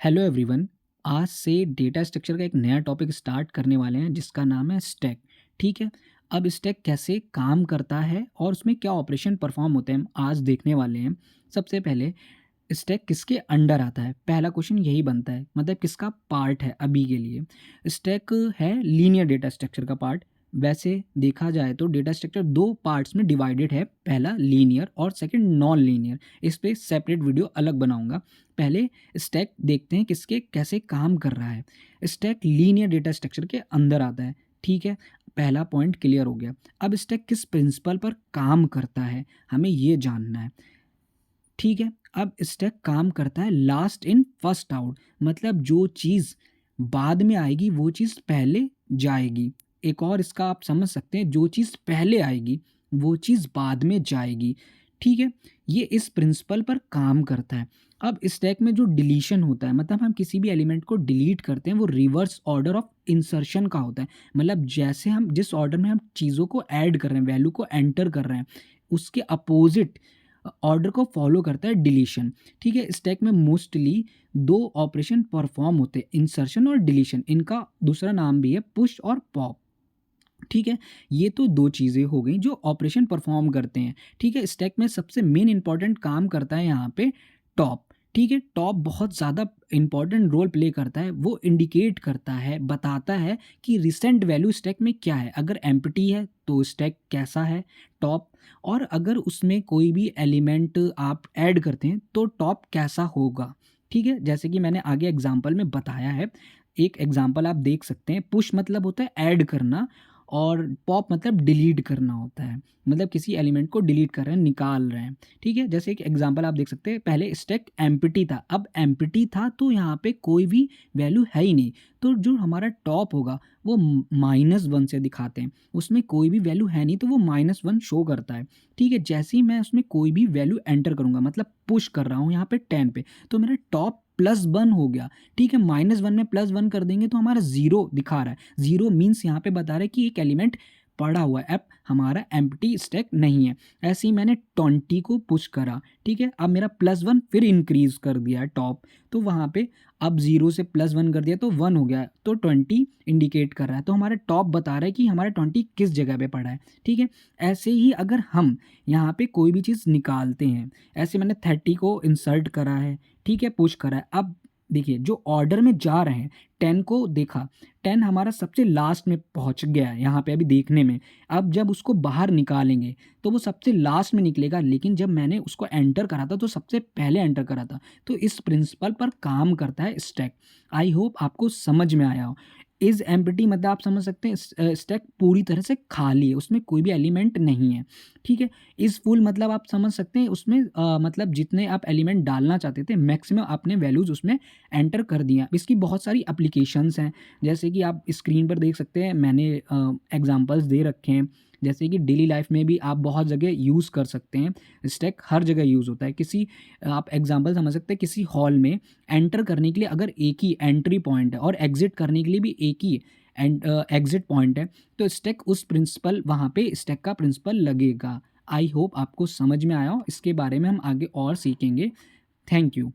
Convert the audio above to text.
Hello everyone. आज से data structure का एक नया टॉपिक स्टार्ट करने वाले हैं जिसका नाम है स्टैक। ठीक है। अब स्टैक कैसे काम करता है और उसमें क्या ऑपरेशन परफॉर्म होते हैं हम आज देखने वाले हैं। सबसे पहले स्टैक किसके अंडर आता है, पहला क्वेश्चन यही बनता है, मतलब किसका पार्ट है अभी के लिए। स्टैक है लीनियर डेटा स्ट्रक्चर का पार्ट। वैसे देखा जाए तो डेटा स्ट्रक्चर दो पार्ट्स में डिवाइडेड है, पहला लीनियर और सेकंड नॉन लीनियर। इस पे सेपरेट वीडियो अलग बनाऊंगा। पहले स्टैक देखते हैं किसके कैसे काम कर रहा है। स्टैक लीनियर डेटा स्ट्रक्चर के अंदर आता है। ठीक है, पहला पॉइंट क्लियर हो गया। अब स्टैक किस प्रिंसिपल पर काम करता है हमें ये जानना है। ठीक है, अब स्टैक काम करता है लास्ट इन फर्स्ट आउट, मतलब जो चीज़ बाद में आएगी वो चीज़ पहले जाएगी। एक और इसका आप समझ सकते हैं, जो चीज़ पहले आएगी वो चीज़ बाद में जाएगी। ठीक है, ये इस प्रिंसिपल पर काम करता है। अब स्टैक में जो डिलीशन होता है, मतलब हम किसी भी एलिमेंट को डिलीट करते हैं, वो रिवर्स ऑर्डर ऑफ इंसर्शन का होता है। मतलब जैसे हम जिस ऑर्डर में हम चीज़ों को ऐड कर रहे हैं, वैल्यू को एंटर कर रहे हैं, उसके अपोजिट ऑर्डर को फॉलो करता है डिलीशन। ठीक है, स्टैक में मोस्टली दो ऑपरेशन परफॉर्म होते हैं, इंसर्शन और डिलीशन। इनका दूसरा नाम भी है पुश और पॉप। ठीक है, ये तो दो चीज़ें हो गई जो ऑपरेशन परफॉर्म करते हैं। ठीक है, स्टैक में सबसे मेन इंपॉर्टेंट काम करता है यहाँ पे टॉप। ठीक है, टॉप बहुत ज़्यादा इंपॉर्टेंट रोल प्ले करता है। वो इंडिकेट करता है, बताता है कि रिसेंट वैल्यू स्टैक में क्या है। अगर एम्प्टी है तो स्टैक कैसा है, टॉप। और अगर उसमें कोई भी एलिमेंट आप ऐड करते हैं तो टॉप कैसा होगा। ठीक है, जैसे कि मैंने आगे एग्जाम्पल में बताया है। एक एग्जाम्पल आप देख सकते हैं। पुश मतलब होता है ऐड करना, और पॉप मतलब डिलीट करना होता है, मतलब किसी एलिमेंट को डिलीट कर रहे हैं, निकाल रहे हैं। ठीक है, जैसे एक एग्जांपल आप देख सकते हैं, पहले स्टैक एम्प्टी था। अब एम्प्टी था तो यहाँ पे कोई भी वैल्यू है ही नहीं, तो जो हमारा टॉप होगा वो -1 से दिखाते हैं। उसमें कोई भी वैल्यू है नहीं तो वो -1 शो करता है। ठीक है, जैसे ही मैं उसमें कोई भी वैल्यू एंटर करूँगा, मतलब पुश कर रहा हूँ यहाँ पे 10 पे, तो मेरा टॉप +1 हो गया। ठीक है, -1 में +1 कर देंगे तो हमारा 0 दिखा रहा है। 0 मीन्स यहाँ पे बता रहा है कि एक एलिमेंट पड़ा हुआ है, अब हमारा एम्प्टी स्टैक नहीं है। ऐसे ही मैंने 20 को पुश करा। ठीक है, अब मेरा +1 फिर इंक्रीज कर दिया टॉप, तो वहाँ पे अब 0 से +1 कर दिया तो 1 हो गया, तो 20 इंडिकेट कर रहा है। तो हमारा टॉप बता रहा है कि हमारा 20 किस जगह पे पड़ा है। ठीक है, ऐसे ही अगर हम यहाँ पे कोई भी चीज़ निकालते हैं, ऐसे मैंने 30 को इंसर्ट करा है। ठीक है, पुश करा है। अब देखिए जो ऑर्डर में जा रहे हैं, 10 को देखा, 10 हमारा सबसे लास्ट में पहुंच गया है यहाँ पे अभी देखने में। अब जब उसको बाहर निकालेंगे तो वो सबसे लास्ट में निकलेगा, लेकिन जब मैंने उसको एंटर करा था तो सबसे पहले एंटर करा था। तो इस प्रिंसिपल पर काम करता है स्टैक। आई होप आपको समझ में आया हो। इज एम्प्टी मतलब आप समझ सकते हैं स्टैक पूरी तरह से खाली है, उसमें कोई भी एलिमेंट नहीं है। ठीक है, इज़ फुल मतलब आप समझ सकते हैं उसमें मतलब जितने आप एलिमेंट डालना चाहते थे मैक्सिमम आपने वैल्यूज़ उसमें एंटर कर दिया। इसकी बहुत सारी एप्लीकेशंस हैं, जैसे कि आप स्क्रीन पर देख सकते हैं, मैंने एग्जांपल्स दे रखे हैं। जैसे कि डेली लाइफ में भी आप बहुत जगह यूज़ कर सकते हैं। स्टैक हर जगह यूज़ होता है। किसी आप एग्जांपल समझ सकते हैं, किसी हॉल में एंटर करने के लिए अगर एक ही एंट्री पॉइंट है और एग्ज़िट करने के लिए भी एक ही एंड एग्ज़िट पॉइंट है, तो स्टैक उस प्रिंसिपल वहाँ पे स्टैक का प्रिंसिपल लगेगा। आई होप आपको समझ में आया हो। इसके बारे में हम आगे और सीखेंगे। Thank you.